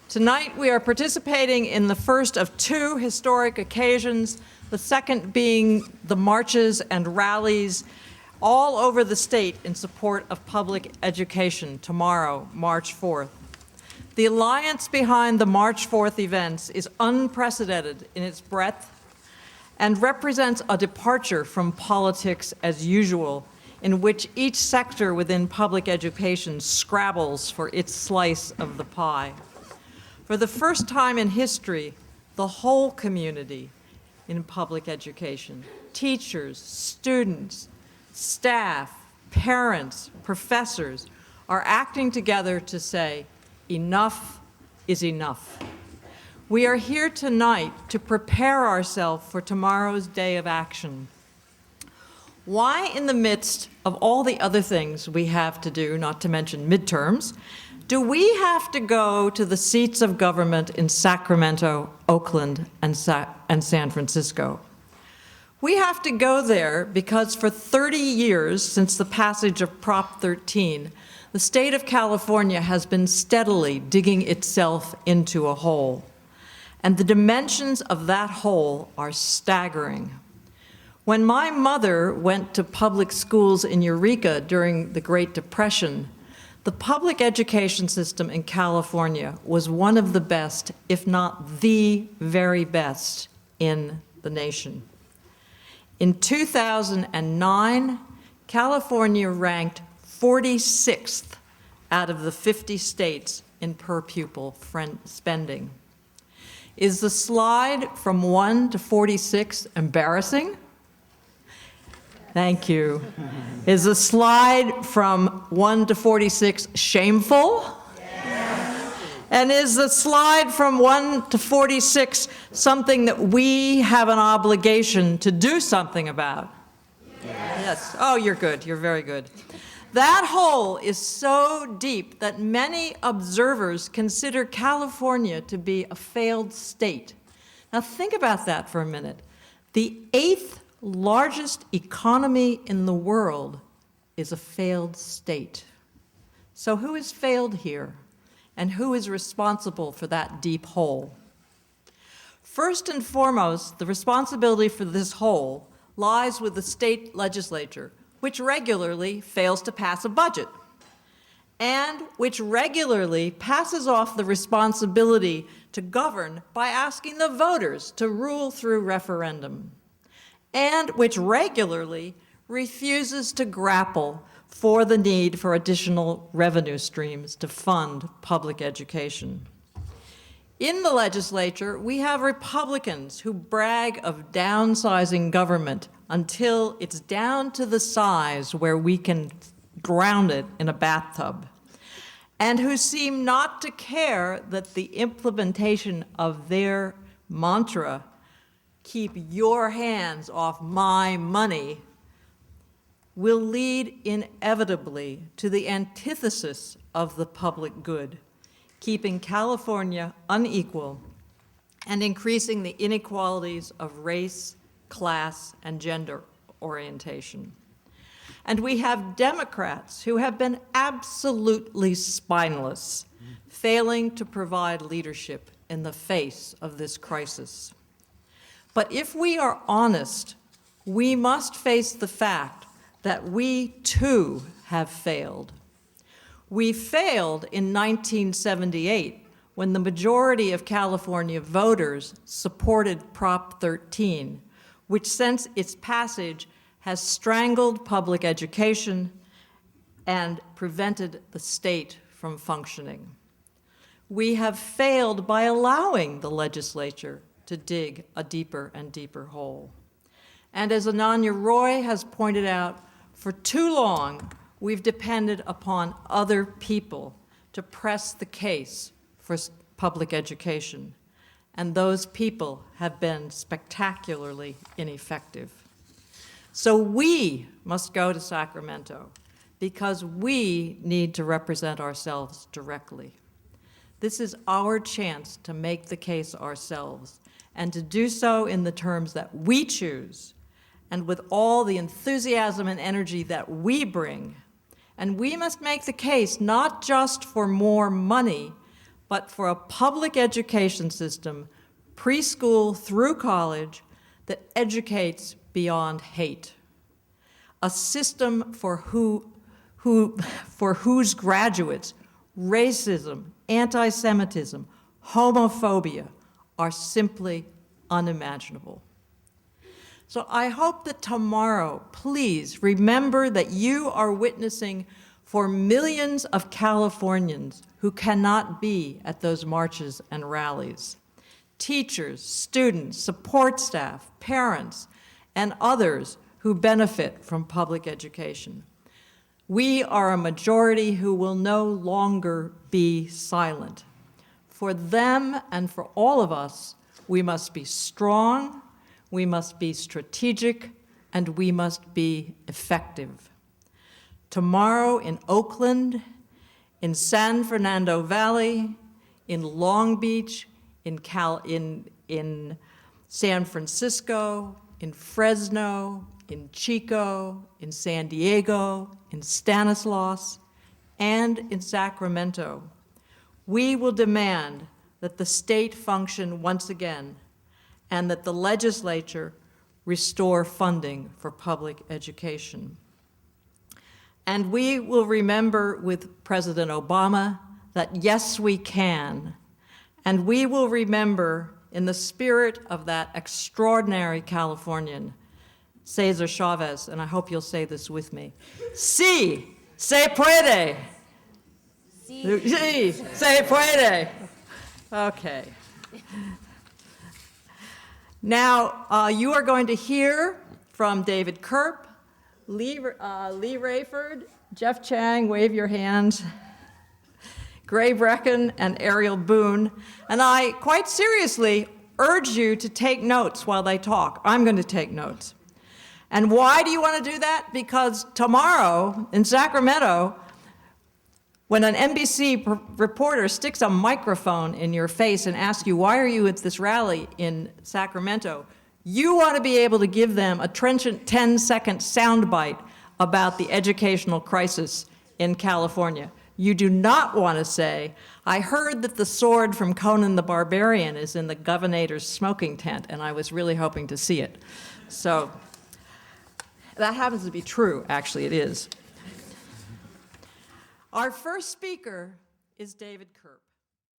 Tonight we are participating in the first of two historic occasions, the second being the marches and rallies all over the state in support of public education tomorrow, March 4th. The alliance behind the March 4th events is unprecedented in its breadth and represents a departure from politics as usual, in which each sector within public education scrabbles for its slice of the pie. For the first time in history, the whole community in public education, teachers, students, staff, parents, professors, are acting together to say, enough is enough. We are here tonight to prepare ourselves for tomorrow's day of action. Why, in the midst of all the other things we have to do, not to mention midterms, do we have to go to the seats of government in Sacramento, Oakland, and San Francisco? We have to go there because for 30 years since the passage of Prop 13, the state of California has been steadily digging itself into a hole. And the dimensions of that hole are staggering. When my mother went to public schools in Eureka during the Great Depression, the public education system in California was one of the best, if not the very best, in the nation. In 2009, California ranked 46th out of the 50 states in per pupil spending. Is the slide from 1 to 46 embarrassing? Thank you. Is the slide from 1 to 46 shameful? Yes. And is the slide from 1 to 46 something that we have an obligation to do something about? Yes. Oh, you're good. You're very good. That hole is so deep that many observers consider California to be a failed state. Now think about that for a minute. The 8th largest economy in the world is a failed state. So who has failed here? And who is responsible for that deep hole? First and foremost, the responsibility for this hole lies with the state legislature, which regularly fails to pass a budget, and which regularly passes off the responsibility to govern by asking the voters to rule through referendum, and which regularly refuses to grapple for the need for additional revenue streams to fund public education. In the legislature, we have Republicans who brag of downsizing government until it's down to the size where we can drown it in a bathtub, and who seem not to care that the implementation of their mantra, keep your hands off my money, will lead inevitably to the antithesis of the public good, keeping California unequal and increasing the inequalities of race, class, and gender orientation. And we have Democrats who have been absolutely spineless, failing to provide leadership in the face of this crisis. But if we are honest, we must face the fact that we too have failed. We failed in 1978 when the majority of California voters supported Prop 13, which since its passage has strangled public education and prevented the state from functioning. We have failed by allowing the legislature to dig a deeper and deeper hole. And as Ananya Roy has pointed out, for too long, we've depended upon other people to press the case for public education, and those people have been spectacularly ineffective. So we must go to Sacramento because we need to represent ourselves directly. This is our chance to make the case ourselves, and to do so in the terms that we choose, and with all the enthusiasm and energy that we bring. And we must make the case not just for more money, but for a public education system, preschool through college, that educates beyond hate. A system for whose graduates racism, anti-Semitism, homophobia are simply unimaginable. So I hope that tomorrow, please remember that you are witnessing for millions of Californians who cannot be at those marches and rallies. Teachers, students, support staff, parents, and others who benefit from public education. We are a majority who will no longer be silent. For them and for all of us, we must be strong, we must be strategic, and we must be effective. Tomorrow in Oakland, in San Fernando Valley, in Long Beach, in San Francisco, in Fresno, in Chico, in San Diego, in Stanislaus, and in Sacramento, we will demand that the state function once again and that the legislature restore funding for public education. And we will remember with President Obama that yes, we can. And we will remember in the spirit of that extraordinary Californian, Cesar Chavez, and I hope you'll say this with me. Sí, se puede. Sí, se puede. Okay. Now, you are going to hear from David Kerp, Lee Rayford, Jeff Chang, wave your hands, Gray Brecken, and Ariel Boone. And I, quite seriously, urge you to take notes while they talk. I'm going to take notes. And why do you want to do that? Because tomorrow in Sacramento, when an NBC reporter sticks a microphone in your face and asks you, why are you at this rally in Sacramento? You want to be able to give them a trenchant 10-second soundbite about the educational crisis in California. You do not want to say, I heard that the sword from Conan the Barbarian is in the governor's smoking tent, and I was really hoping to see it. So that happens to be true, actually, it is. Our first speaker is David Kerp.